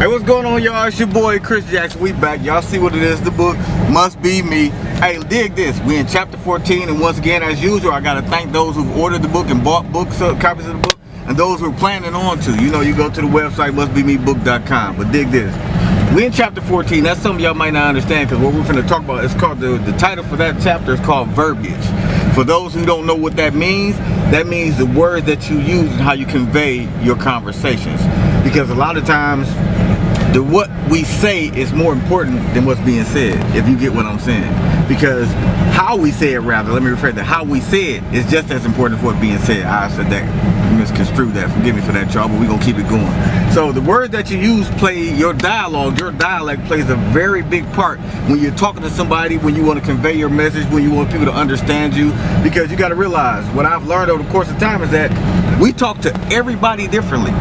Hey, what's going on, y'all? It's your boy Chris Jackson. We back. Y'all see what it is. The book must be me. Hey, dig this. We in chapter 14, and once again, as usual, I gotta thank those who've ordered the book and bought books, copies of the book, and those who are planning on to. You know, you go to the website mustbemebook.com. But dig this. We in chapter 14. That's something y'all might not understand, because what we're finna talk about is called the title for that chapter is called Verbiage. For those who don't know what that means the words that you use and how you convey your conversations. Because a lot of times, what we say is more important than what's being said, if you get what I'm saying. Because how we say it, rather, let me rephrase that, how we say it is just as important as what's being said. I said that, misconstrued that, forgive me for that, y'all, but we're gonna keep it going. So the words that you use play, your dialogue, your dialect plays a very big part when you're talking to somebody, when you want to convey your message, when you want people to understand you. Because you got to realize, what I've learned over the course of time is that we talk to everybody differently.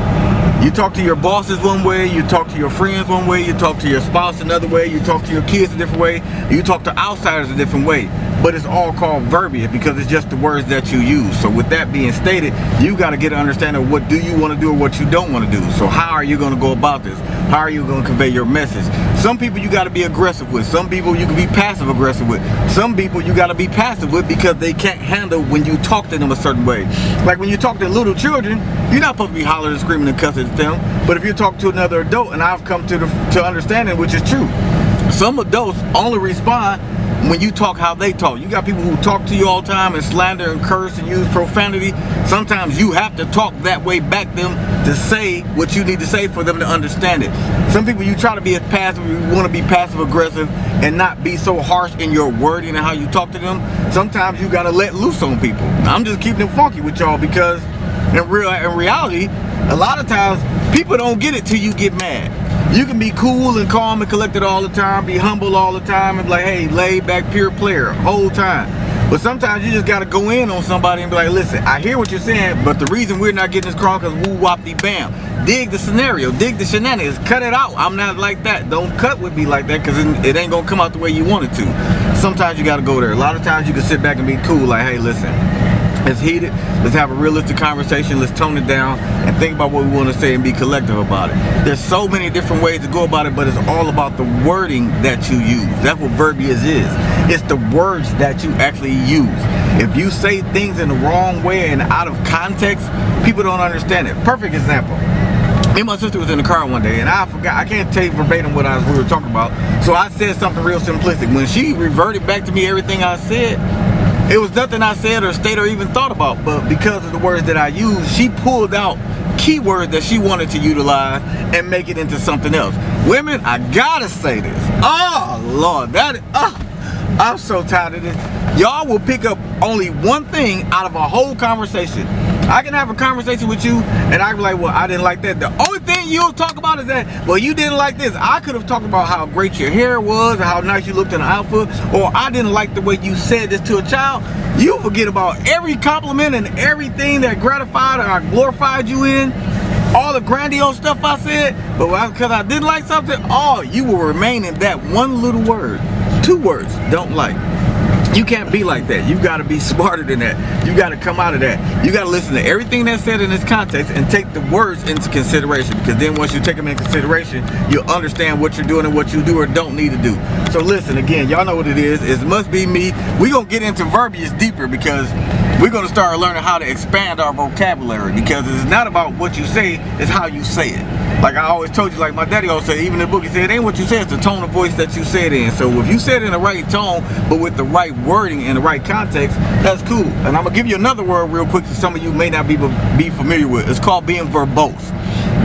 You talk to your bosses one way, you talk to your friends one way, you talk to your spouse another way, you talk to your kids a different way, you talk to outsiders a different way. But it's all called verbiage because it's just the words that you use. So with that being stated, you got to get an understanding of what do you want to do or what you don't want to do. So how are you going to go about this? How are you going to convey your message? Some people you got to be aggressive with. Some people you can be passive aggressive with. Some people you got to be passive with because they can't handle when you talk to them a certain way. Like when you talk to little children, you're not supposed to be hollering and screaming and cussing at them. But if you talk to another adult, and I've come to understanding, which is true, some adults only respond when you talk how they talk. You got people who talk to you all the time and slander and curse and use profanity. Sometimes you have to talk that way back them to say what you need to say for them to understand it. Some people you try to be as passive, you want to be passive aggressive and not be so harsh in your wording and how you talk to them. Sometimes you got to let loose on people. I'm just keeping it funky with y'all because in reality, a lot of times people don't get it till you get mad. You can be cool and calm and collected all the time, be humble all the time, and be like, hey, laid back, pure player, whole time. But sometimes you just gotta go in on somebody and be like, listen, I hear what you're saying, but the reason we're not getting this cross because woo wop de bam. Dig the scenario, dig the shenanigans, cut it out. I'm not like that. Don't cut with me like that because it ain't gonna come out the way you want it to. Sometimes you gotta go there. A lot of times you can sit back and be cool, like, hey, listen, it's heated. Let's have a realistic conversation. Let's tone it down and think about what we want to say and be collective about it. There's so many different ways to go about it, but it's all about the wording that you use. That's what verbiage is. It's the words that you actually use. If you say things in the wrong way and out of context, people don't understand it. Perfect example. Me and my sister was in the car one day, and I forgot. I can't tell you verbatim what we were talking about. So I said something real simplistic. When she reverted back to me everything I said, it was nothing I said or stated or even thought about, but because of the words that I used, she pulled out keywords that she wanted to utilize and make it into something else. Women, I gotta say this. Oh, Lord, I'm so tired of this. Y'all will pick up only one thing out of a whole conversation. I can have a conversation with you and I can be like, well, I didn't like that. The only thing you'll talk about is that, well, you didn't like this. I could have talked about how great your hair was, or how nice you looked in the outfit, or I didn't like the way you said this to a child. You forget about every compliment and everything that gratified or glorified you in, all the grandiose stuff I said, but because I didn't like something, you will remain in that one little word, 2 words, don't like. You can't be like that. You got to be smarter than that. You got to come out of that. You got to listen to everything that's said in its context and take the words into consideration, because then once you take them into consideration, you'll understand what you're doing and what you do or don't need to do. So listen, again, y'all know what it is. It must be me. We're going to get into verbiage deeper because we're going to start learning how to expand our vocabulary, because it's not about what you say, it's how you say it. Like I always told you, like my daddy always said, even in the book, he said, it ain't what you say, it's the tone of voice that you say it in. So if you say it in the right tone, but with the right wording and the right context, that's cool. And I'm gonna give you another word real quick that some of you may not be familiar with. It's called being verbose.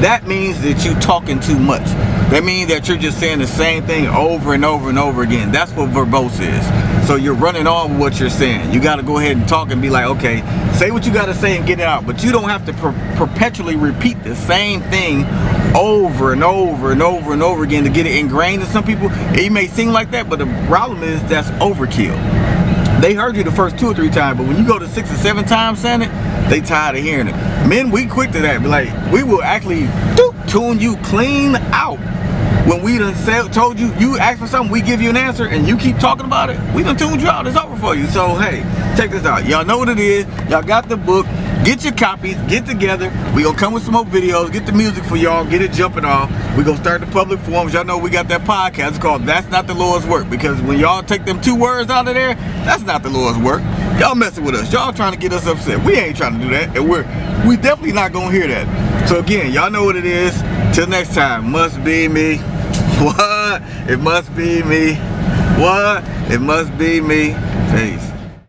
That means that you're talking too much. That means that you're just saying the same thing over and over and over again. That's what verbose is. So you're running on with what you're saying. You got to go ahead and talk and be like, okay, say what you got to say and get it out. But you don't have to perpetually repeat the same thing over and over and over and over again to get it ingrained in some people. It may seem like that, but the problem is that's overkill. They heard you the first 2 or 3 times, but when you go to 6 or 7 times saying it, they tired of hearing it. Men, we quick to that. Be like, we will actually tune you clean out. When we done told you, you ask for something, we give you an answer, and you keep talking about it, we done tuned you out. It's over for you. So, hey, check this out. Y'all know what it is. Y'all got the book. Get your copies, get together. We gonna come with some more videos, get the music for y'all, get it jumping off. We gonna start the public forums. Y'all know we got that podcast. It's called That's Not the Lord's Work, because when y'all take them 2 words out of there, that's not the Lord's work. Y'all messing with us. Y'all trying to get us upset. We ain't trying to do that, and we definitely not gonna hear that. So again, y'all know what it is. Till next time, must be me. What? It must be me. What? It must be me. Peace.